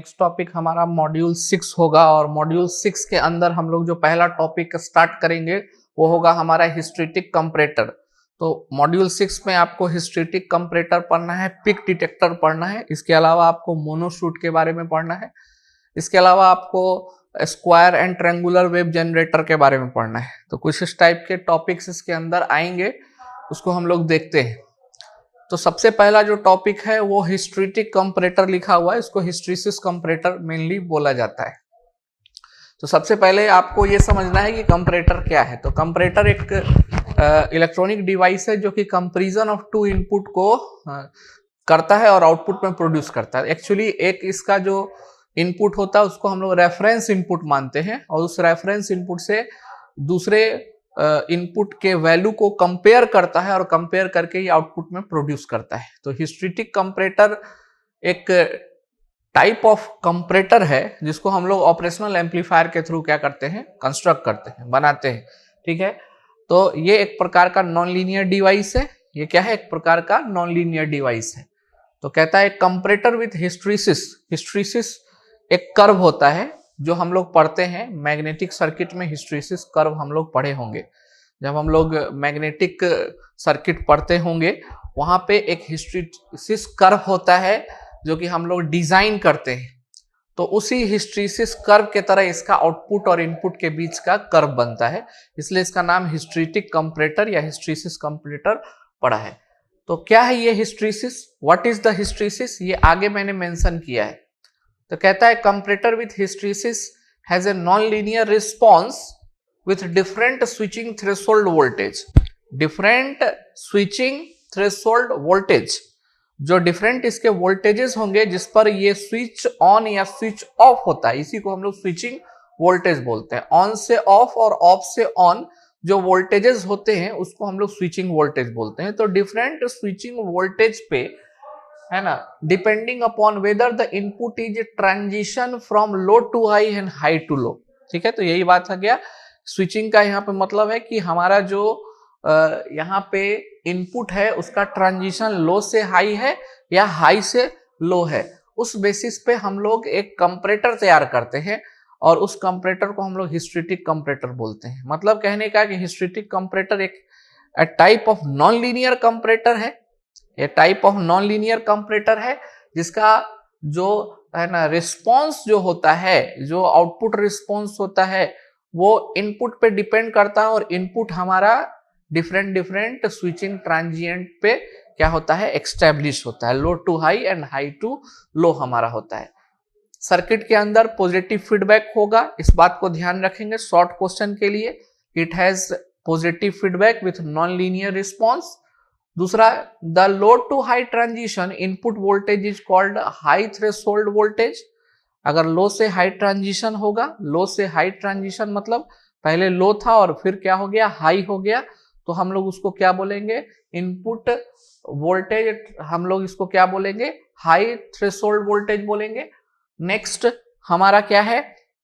Next topic हमारा module 6 होगा और मॉड्यूल 6 के अंदर हम लोग जो पहला टॉपिक स्टार्ट करेंगे वो होगा हमारा हिस्ट्रेटिक कंपैरेटर। तो मॉड्यूल 6 में आपको हिस्ट्रेटिक कंपैरेटर पढ़ना है, पिक डिटेक्टर पढ़ना है, इसके अलावा आपको मोनोशूट के बारे में पढ़ना है, इसके अलावा आपको square and triangular wave generator के बारे में पढ़ना है। तो कुछ इस टाइप के टॉपिक्स इसके अंदर आएंगे, उसको हम लोग देखते हैं। तो सबसे पहला जो टॉपिक है वो हिस्ट्रेटिक कंपैरेटर लिखा हुआ है, इसको हिस्ट्रेसिस कंपैरेटर मेनली बोला जाता है। तो सबसे पहले आपको ये समझना है कि कंपैरेटर क्या है। तो कंपैरेटर एक इलेक्ट्रॉनिक डिवाइस है जो कि कंपैरिजन ऑफ टू इनपुट को करता है और आउटपुट में प्रोड्यूस करता है। एक्चुअली एक इसका जो इनपुट होता है उसको हम लोग रेफरेंस इनपुट मानते हैं और उस रेफरेंस इनपुट से दूसरे इनपुट के वैल्यू को कंपेयर करता है और कंपेयर करके ही आउटपुट में प्रोड्यूस करता है। तो हिस्ट्रेटिक कंपैरेटर एक टाइप ऑफ कंपैरेटर है जिसको हम लोग ऑपरेशनल एम्पलीफायर के थ्रू क्या करते हैं, कंस्ट्रक्ट करते हैं, बनाते हैं। ठीक है, तो ये एक प्रकार का नॉन लीनियर डिवाइस है। ये क्या है? एक प्रकार का नॉन लीनियर डिवाइस है। तो कहता है कंपैरेटर विथ हिस्ट्रेसिस। हिस्ट्रेसिस एक कर्व होता है जो हम लोग पढ़ते हैं मैग्नेटिक सर्किट में। हिस्ट्रेसिस कर्व हम लोग पढ़े होंगे, जब हम लोग मैग्नेटिक सर्किट पढ़ते होंगे वहां पे एक हिस्ट्रेसिस कर्व होता है जो कि हम लोग डिजाइन करते हैं। तो उसी हिस्ट्रेसिस कर्व के तरह इसका आउटपुट और इनपुट के बीच का कर्व बनता है, इसलिए इसका नाम हिस्ट्रेटिक कंपैरेटर या हिस्ट्रेसिस कंपैरेटर पड़ा है। तो क्या है ये hysteresis? What is the hysteresis? ये आगे मैंने मेंशन किया है। तो कहता है comparator with hysteresis has a non linear response with different switching threshold voltage. Different switching threshold voltage, जो डिफरेंट इसके वोल्टेजेस होंगे जिस पर ये स्विच ऑन या स्विच ऑफ होता है, इसी को हम लोग स्विचिंग वोल्टेज बोलते हैं। ऑन से ऑफ और ऑफ से ऑन जो वोल्टेजेस होते हैं उसको हम लोग स्विचिंग वोल्टेज बोलते हैं। तो डिफरेंट स्विचिंग वोल्टेज पे, है ना, depending upon whether the input is transition from low to high and high to low. ठीक है, तो यही बात आ गया। स्विचिंग का यहाँ पे मतलब है कि हमारा जो यहाँ पे इनपुट है उसका ट्रांजिशन लो से हाई है या हाई से लो है, उस बेसिस पे हम लोग एक कंपैरेटर तैयार करते हैं और उस कंपैरेटर को हम लोग हिस्ट्रेटिक कंपैरेटर बोलते हैं। मतलब कहने का कि हिस्ट्रेटिक कंपैरेटर एक type of non linear comparator है। ये type of non linear comparator है जिसका जो है ना रिस्पॉन्स जो होता है, जो आउटपुट रिस्पॉन्स होता है वो इनपुट पे डिपेंड करता है और इनपुट हमारा डिफरेंट डिफरेंट स्विचिंग ट्रांजिएंट पे क्या होता है, एक्स्टैब्लिश होता है। Low to high and high to low हमारा होता है। सर्किट के अंदर पॉजिटिव फीडबैक होगा, इस बात को ध्यान रखेंगे शॉर्ट क्वेश्चन के लिए। It has positive feedback with non linear response. दूसरा, the low to high transition input voltage is called high threshold voltage. अगर लो से हाई ट्रांजिशन होगा, लो से हाई ट्रांजिशन मतलब पहले लो था और फिर क्या हो गया, हाई हो गया, तो हम लोग उसको क्या बोलेंगे, इनपुट वोल्टेज, हम लोग इसको क्या बोलेंगे, हाई थ्रेशोल्ड वोल्टेज बोलेंगे। नेक्स्ट हमारा क्या है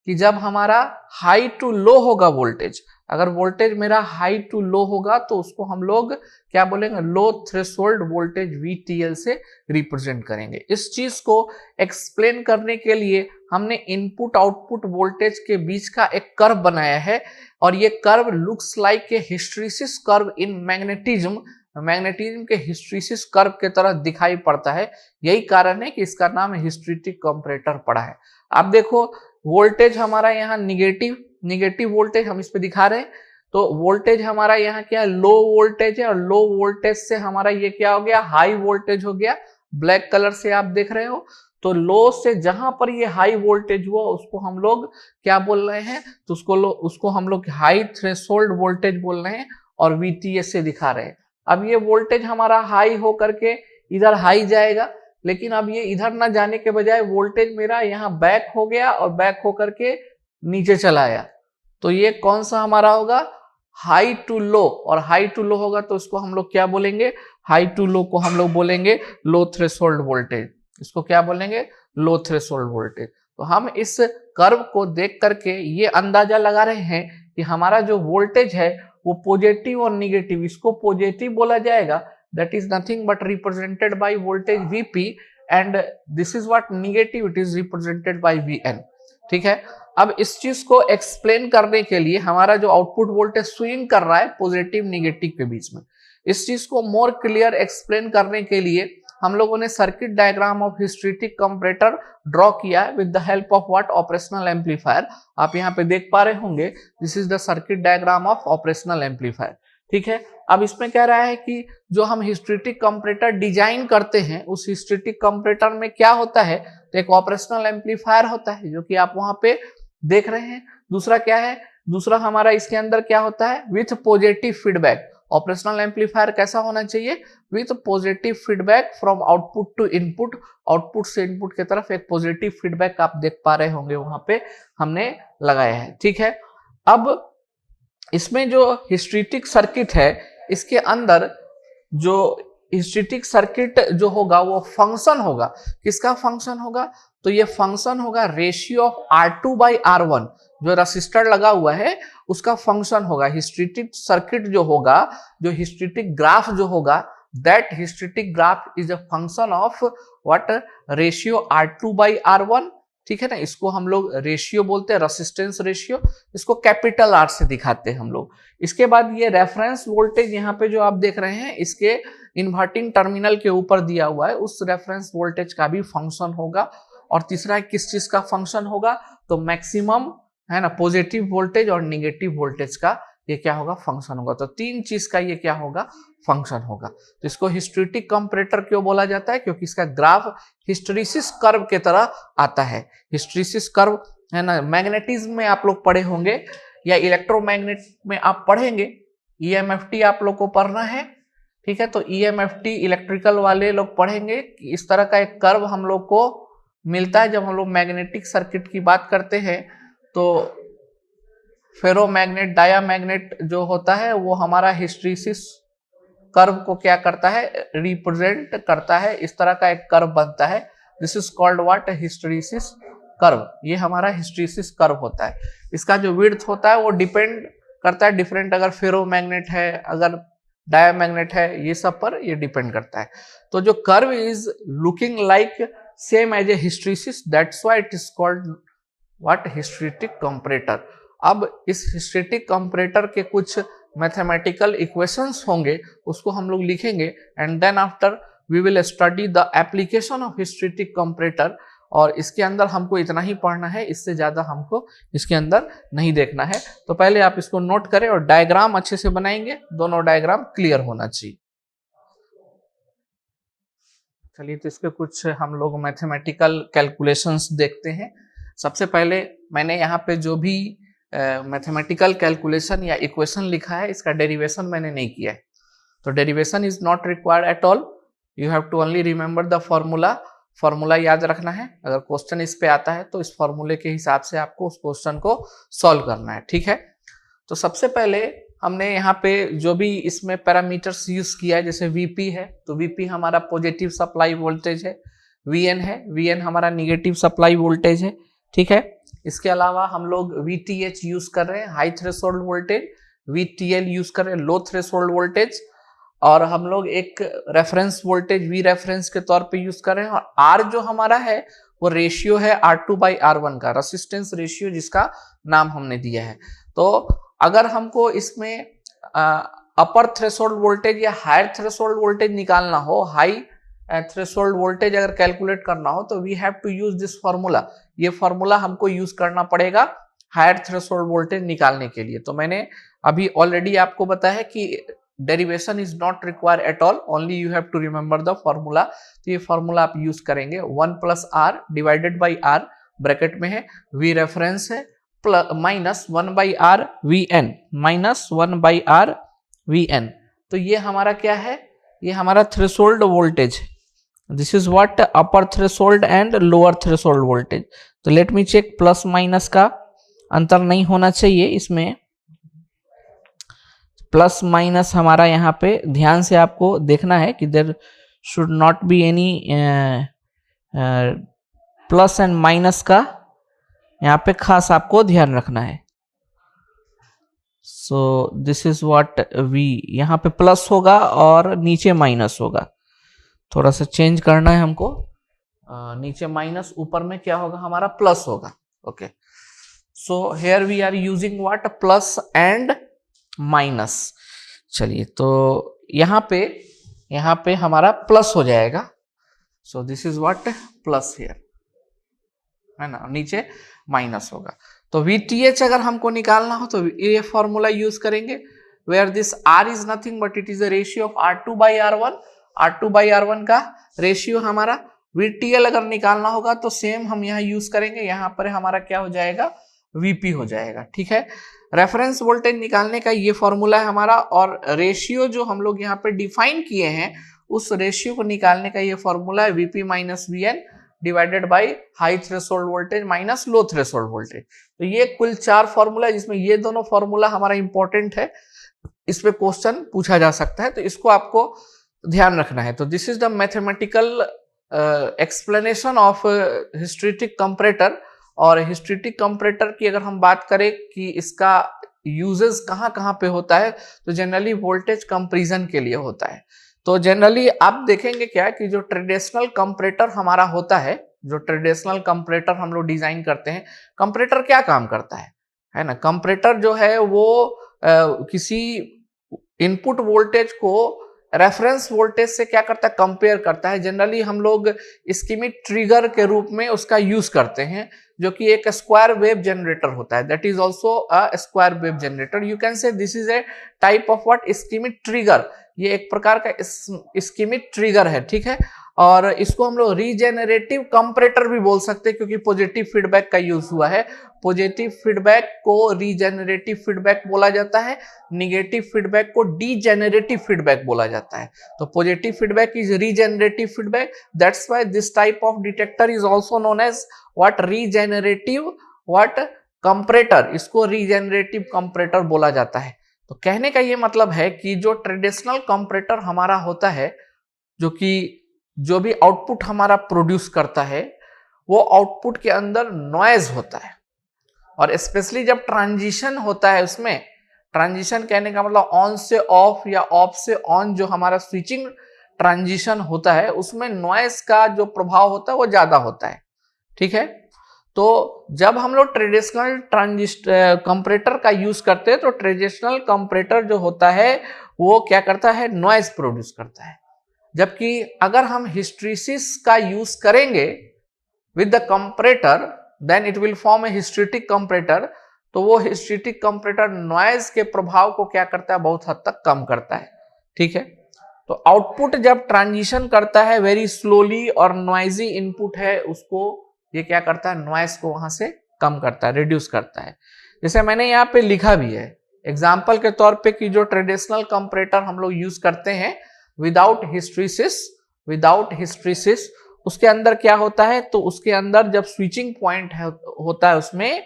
कि जब हमारा हाई टू लो होगा वोल्टेज, अगर वोल्टेज मेरा हाई टू लो होगा तो उसको हम लोग क्या बोलेंगे, लो थ्रेशोल्ड वोल्टेज VTL से रिप्रेजेंट करेंगे। इस चीज को एक्सप्लेन करने के लिए हमने इनपुट आउटपुट वोल्टेज के बीच का एक कर्व बनाया है और ये curve looks like a hysteresis curve in magnetism. Magnetism के हिस्ट्रेसिस कर्व के तरह दिखाई पड़ता है, यही कारण है कि इसका नाम हिस्ट्रेटिक कंपैरेटर पड़ा है। आप देखो वोल्टेज हमारा यहाँ निगेटिव वोल्टेज हम इस पे दिखा रहे हैं, तो वोल्टेज हमारा यहाँ क्या है, लो वोल्टेज है और लो वोल्टेज से हमारा ये क्या हो गया, हाई वोल्टेज हो गया। ब्लैक कलर से आप देख रहे हो, तो लो से जहां पर ये हाई वोल्टेज हुआ उसको हम लोग क्या बोल रहे हैं, तो उसको हम लोग हाई थ्रेशोल्ड वोल्टेज बोल रहे हैं और VTS से दिखा रहे हैं। अब ये वोल्टेज हमारा हाई हो करके इधर हाई जाएगा, लेकिन अब ये इधर ना जाने के बजाय वोल्टेज मेरा यहाँ बैक हो गया और बैक हो करके नीचे चला आया, तो ये कौन सा हमारा होगा, हाई टू लो। और हाई टू लो होगा तो इसको हम लोग क्या बोलेंगे, हाई टू लो को हम लोग बोलेंगे लो थ्रेशोल्ड वोल्टेज। इसको क्या बोलेंगे, लो थ्रेशोल्ड वोल्टेज। तो हम इस कर्व को देख करके ये अंदाजा लगा रहे हैं कि हमारा जो वोल्टेज है वो पॉजिटिव और निगेटिव, इसको पॉजिटिव बोला जाएगा, that is nothing but represented by voltage Vp and this is what negative, it is represented by Vn। ठीक है, अब इस चीज को एक्सप्लेन करने के लिए हमारा जो आउटपुट वोल्टेज स्विंग कर रहा है पॉजिटिव नेगेटिव के बीच में, इस चीज को मोर क्लियर एक्सप्लेन करने के लिए हम लोगों ने circuit diagram of hysteretic comparator draw किया है with the help of what, operational amplifier. आप यहाँ पे देख पा रहे होंगे, this is the circuit diagram of operational amplifier. ठीक है, अब इसमें कह रहा है कि जो हम हिस्ट्रेटिक कंपैरेटर डिजाइन करते हैं उस हिस्ट्रेटिक कंपैरेटर में क्या होता है, तो एक ऑपरेशनल एम्पलीफायर होता है जो कि आप वहां पे देख रहे हैं। दूसरा क्या है, दूसरा हमारा इसके अंदर क्या होता है, with positive feedback. Operational amplifier कैसा होना चाहिए, with positive feedback from output to input, output से इनपुट की तरफ एक पॉजिटिव फीडबैक आप देख पा रहे होंगे वहां पे हमने लगाया है। ठीक है, अब इसमें जो हिस्ट्रेटिक सर्किट है इसके अंदर जो हिस्ट्रेटिक सर्किट जो होगा वो फंक्शन होगा, किसका फंक्शन होगा, तो ये फंक्शन होगा रेशियो ऑफ R2/R1, जो रेसिस्टर लगा हुआ है उसका फंक्शन होगा। हिस्ट्रेटिक सर्किट जो होगा, जो हिस्ट्रेटिक ग्राफ जो होगा, that hysteretic graph is a function of what, ratio R2/R1। ठीक है ना, इसको हम लोग रेशियो बोलते हैं, रेसिस्टेंस रेशियो, इसको कैपिटल R से दिखाते हैं हम लोग। इसके बाद ये रेफरेंस वोल्टेज यहाँ पे जो आप देख रहे हैं इसके इन्वर्टिंग टर्मिनल के ऊपर दिया हुआ है, उस रेफरेंस वोल्टेज का भी फंक्शन होगा। और तीसरा किस चीज का फंक्शन होगा, तो मैक्सिमम है ना पॉजिटिव वोल्टेज और नेगेटिव वोल्टेज का ये क्या होगा, फंक्शन होगा। तो तीन चीज का ये क्या होगा, फंक्शन होगा। तो इसको हिस्ट्रेटिक कंपैरेटर क्यों बोला जाता है, क्योंकि इसका ग्राफ हिस्टरीसिस कर्व के तरह आता है। हिस्टरीसिस कर्व है ना, मैग्नेटिज्म में आप लोग पढ़े होंगे या इलेक्ट्रोमैग्नेट में आप पढ़ेंगे, EMFT आप लोग को पढ़ना है। ठीक है, तो EMFT इलेक्ट्रिकल वाले लोग पढ़ेंगे कि इस तरह का एक कर्व हम लोग को मिलता है जब हम लोग मैग्नेटिक सर्किट की बात करते हैं। तो फेरोमैग्नेट, डायामैग्नेट जो होता है वो हमारा हिस्टरीसिस कर्व को क्या करता है, रिप्रेजेंट करता है। इस तरह का एक कर्व बनता है, this is called what, hysteresis curve. ये हमारा हिस्टरीसिस कर्व होता है। इसका जो विड्थ होता है वो डिपेंड करता है डिफरेंट, अगर फेरोमैग्नेट है, अगर डायामैग्नेट है, ये सब पर ये डिपेंड करता है। तो जो curve is looking like same as a hysteresis, that's why it is called what, hysteretic comparator. अब इस हिस्ट्रेटिक कंपैरेटर के कुछ मैथमेटिकल इक्वेशंस होंगे, उसको हम लोग लिखेंगे and then after we will study the application of hysteretic comparator. और इसके अंदर हमको इतना ही पढ़ना है, इससे ज्यादा हमको इसके अंदर नहीं देखना है। तो पहले आप इसको नोट करें और डायग्राम अच्छे से बनाएंगे, दोनों डायग्राम क्लियर होना चाहिए। चलिए, तो इसके कुछ हम लोग मैथमेटिकल कैलकुलेशंस देखते हैं। सबसे पहले मैंने यहाँ पे जो भी मैथमेटिकल कैलकुलेशन या इक्वेशन लिखा है इसका डेरिवेशन मैंने नहीं किया है, तो derivation is not required at all. You have to only remember the formula, formula याद रखना है। अगर क्वेश्चन इस पे आता है तो इस फॉर्मूले के हिसाब से आपको उस क्वेश्चन को सॉल्व करना है। ठीक है, तो सबसे पहले हमने यहाँ पे जो भी इसमें पैरामीटर्स यूज किया है, जैसे Vp है तो Vp हमारा पॉजिटिव सप्लाई वोल्टेज है, Vn है, Vn हमारा निगेटिव सप्लाई वोल्टेज है। ठीक है, इसके अलावा हम लोग VTH यूज कर रहे हैं, high threshold voltage, VTL use कर रहे हैं, लो थ्रेशोल्ड वोल्टेज, और हम लोग एक रेफरेंस वोल्टेज V रेफरेंस के तौर पे यूज कर रहे हैं। और R जो हमारा है वो रेशियो है R2/R1 का, रेसिस्टेंस रेशियो जिसका नाम हमने दिया है। तो अगर हमको इसमें अपर थ्रेशोल्ड वोल्टेज या हायर थ्रेशोल्ड वोल्टेज निकालना हो, हाई थ्रेशोल्ड वोल्टेज अगर कैलकुलेट करना हो, तो we have to use this formula. ये फॉर्मूला हमको यूज करना पड़ेगा हायर थ्रेशोल्ड वोल्टेज निकालने के लिए। तो मैंने अभी ऑलरेडी आपको बताया है कि derivation is not require at all, only you have to remember the formula. तो ये फॉर्मूला आप यूज करेंगे, 1+R divided by R, bracket में है V रेफरेंस है, minus 1/R Vn, minus 1/R Vn। तो ये हमारा क्या है, ये हमारा threshold voltage, this is what, upper threshold and lower threshold voltage. तो let me check, plus minus का अंतर नहीं होना चाहिए इसमें, प्लस माइनस हमारा यहाँ पे ध्यान से आपको देखना है कि there should not be any plus and minus का यहाँ पे खास आपको ध्यान रखना है। So this is what V, यहाँ पे प्लस होगा और नीचे माइनस होगा, थोड़ा सा चेंज करना है हमको। नीचे माइनस, ऊपर में क्या होगा हमारा प्लस होगा। Okay, so here we are using what, plus and minus. चलिए, तो यहाँ पे हमारा प्लस हो जाएगा। So this is what, plus here, है ना, नीचे माइनस होगा। तो VTH अगर हमको निकालना हो तो ये फॉर्मूला यूज करेंगे, where this R is nothing but it is the ratio of R2/R1। R2/R1 का रेशियो हमारा। VTL अगर निकालना होगा तो सेम हम यहाँ यूज करेंगे, यहाँ पर हमारा क्या हो जाएगा, VP हो जाएगा। ठीक है, रेफरेंस वोल्टेज निकालने का ये फॉर्मूला है हमारा, और रेशियो जो हम लोग यहाँ पे डिफाइन किए हैं उस रेशियो को निकालने का ये फॉर्मूला है, VP minus VN divided by high threshold voltage minus low threshold voltage. तो ये कुल 4 फॉर्मूला है, जिसमें ये दोनों फॉर्मूला हमारा इंपॉर्टेंट है, इस पे क्वेश्चन पूछा जा सकता है, तो इसको आपको ध्यान रखना है। तो this is the mathematical explanation of hysteretic comparator. और हिस्ट्रेटिक कंपैरेटर की अगर हम बात करें कि इसका यूजेस कहाँ कहाँ पे होता है, तो जनरली वोल्टेज कंपैरिजन के लिए होता है। तो जनरली आप देखेंगे क्या कि जो ट्रेडिशनल कंपैरेटर हमारा होता है, जो ट्रेडिशनल कंपैरेटर हम लोग डिजाइन करते हैं, कंपैरेटर क्या काम करता है ना, कंपैरेटर जो है वो किसी इनपुट वोल्टेज को रेफरेंस वोल्टेज से क्या करता है, कंपेयर करता है। जनरली हम लोग स्कीमिक ट्रिगर के रूप में उसका यूज करते हैं, जो कि एक स्क्वायर वेव जनरेटर होता है, that is also a square wave generator. You can say this is a type of what, ischemic trigger. ये एक प्रकार का स्कीमिक ट्रिगर है, ठीक है। और इसको हम लोग रीजेनरेटिव कंपैरेटर भी बोल सकते हैं, क्योंकि पॉजिटिव फीडबैक का यूज हुआ है। पॉजिटिव फीडबैक को रीजेनरेटिव फीडबैक बोला जाता है, निगेटिव फीडबैक को डीजेनरेटिव फीडबैक बोला जाता है। तो positive feedback is regenerative feedback, that's why this type of detector is also known as what, regenerative what comparator. इसको रीजेनरेटिव कंपैरेटर बोला जाता है। तो कहने का ये मतलब है कि जो ट्रेडिशनल कंपैरेटर हमारा होता है, जो भी आउटपुट हमारा प्रोड्यूस करता है, वो आउटपुट के अंदर नॉइज होता है। और स्पेशली जब ट्रांजिशन होता है, उसमें ट्रांजिशन कहने का मतलब ऑन से ऑफ या ऑफ से ऑन, जो हमारा स्विचिंग ट्रांजिशन होता है, उसमें नॉइज का जो प्रभाव होता है वो ज्यादा होता है। ठीक है, तो जब हम लोग ट्रेडिशनल कंपैरेटर का यूज करते हैं, तो ट्रेडिशनल कंपैरेटर जो होता है वो क्या करता है, नॉइज प्रोड्यूस करता है। जबकि अगर हम हिस्ट्रीसिस का यूज करेंगे with the comparator, then it will form a hysteretic comparator. तो वो हिस्ट्रेटिक कंपैरेटर नॉइज के प्रभाव को क्या करता है, बहुत हद तक कम करता है। ठीक है, तो आउटपुट जब ट्रांजिशन करता है वेरी स्लोली और नॉइजी इनपुट है, उसको ये क्या करता है, नॉइज को वहां से कम करता है, रिड्यूस करता है। जैसे मैंने यहाँ पे लिखा भी है एग्जाम्पल के तौर पे कि जो ट्रेडिशनल कंपैरेटर हम लोग यूज करते हैं विदाउट हिस्ट्रीसिस, उसके अंदर क्या होता है, तो उसके अंदर जब स्विचिंग पॉइंट होता है, उसमें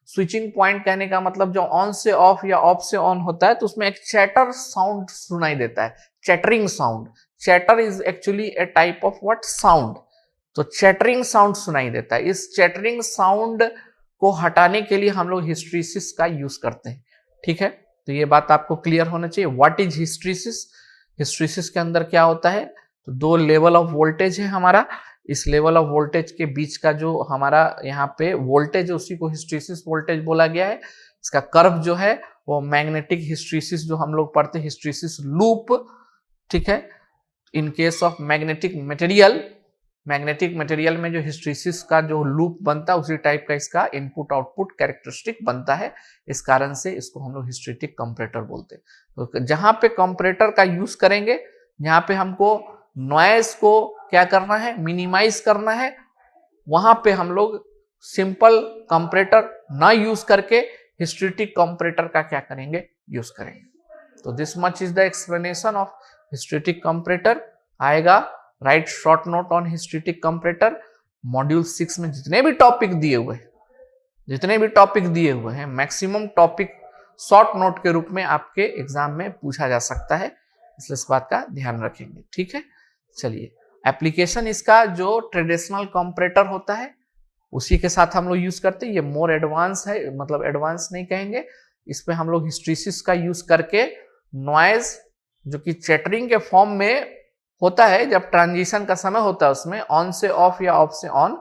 स्विचिंग पॉइंट कहने का मतलब जो ऑन से ऑफ या ऑफ से ऑन होता है, तो उसमें एक चैटर साउंड सुनाई देता है, chattering sound. Chatter is actually A type of what, sound. तो चैटरिंग साउंड सुनाई देता है। इस चैटरिंग साउंड को हटाने के लिए हम लोग हिस्ट्रीसिस का यूज करते हैं। ठीक है, तो ये बात आपको क्लियर होना चाहिए। What is हिस्ट्रीसिस? हिस्ट्रीसिस के अंदर क्या होता है, तो 2 लेवल ऑफ वोल्टेज है हमारा। इस लेवल ऑफ वोल्टेज के बीच का जो हमारा यहाँ पे वोल्टेज है, उसी को हिस्ट्रीसिस वोल्टेज बोला गया है। इसका कर्व जो है वो मैग्नेटिक हिस्ट्रीसिस, जो हम लोग पढ़ते हैं हिस्ट्रीसिस लूप। ठीक है, in case of magnetic material में जो हिस्ट्रीसिस का जो लूप बनता है, उसी टाइप का इसका इनपुट आउटपुट कैरेक्टरिस्टिक बनता है। इस कारण से इसको हम लोग हिस्ट्रेटिक कंपैरेटर बोलते हैं। तो जहां पे कंपैरेटर का यूज करेंगे, जहां पे हमको नॉइज को क्या करना है, मिनिमाइज करना है, वहां पे हम लोग सिंपल कंपैरेटर ना यूज करके हिस्ट्रेटिक कंपैरेटर का क्या करेंगे, यूज करेंगे। तो this much is the explanation of hysteretic comparator. आएगा write short note on hysteretic comparator. Module 6 में जितने भी टॉपिक दिए हुए हैं, मैक्सिमम टॉपिक शॉर्ट नोट के रूप में आपके एग्जाम में पूछा जा सकता है, इसलिए इस बात का ध्यान रखेंगे। ठीक है, चलिए एप्लीकेशन इसका जो ट्रेडिशनल कंपैरेटर होता है उसी के साथ हम लोग यूज करते हैं। ये मोर एडवांस है, मतलब एडवांस नहीं कहेंगे, इस पे हम लोग हिस्ट्रीसिस का यूज करके नॉइज जो कि चैटरिंग के फॉर्म में होता है जब ट्रांजिशन का समय होता है उसमें ऑन से ऑफ या ऑफ से ऑन,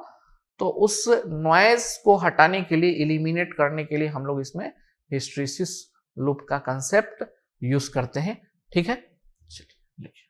तो उस नॉइज को हटाने के लिए, एलिमिनेट करने के लिए हम लोग इसमें हिस्टैरिसीस लूप का कंसेप्ट यूज करते हैं। ठीक है, चलिए लिखिए।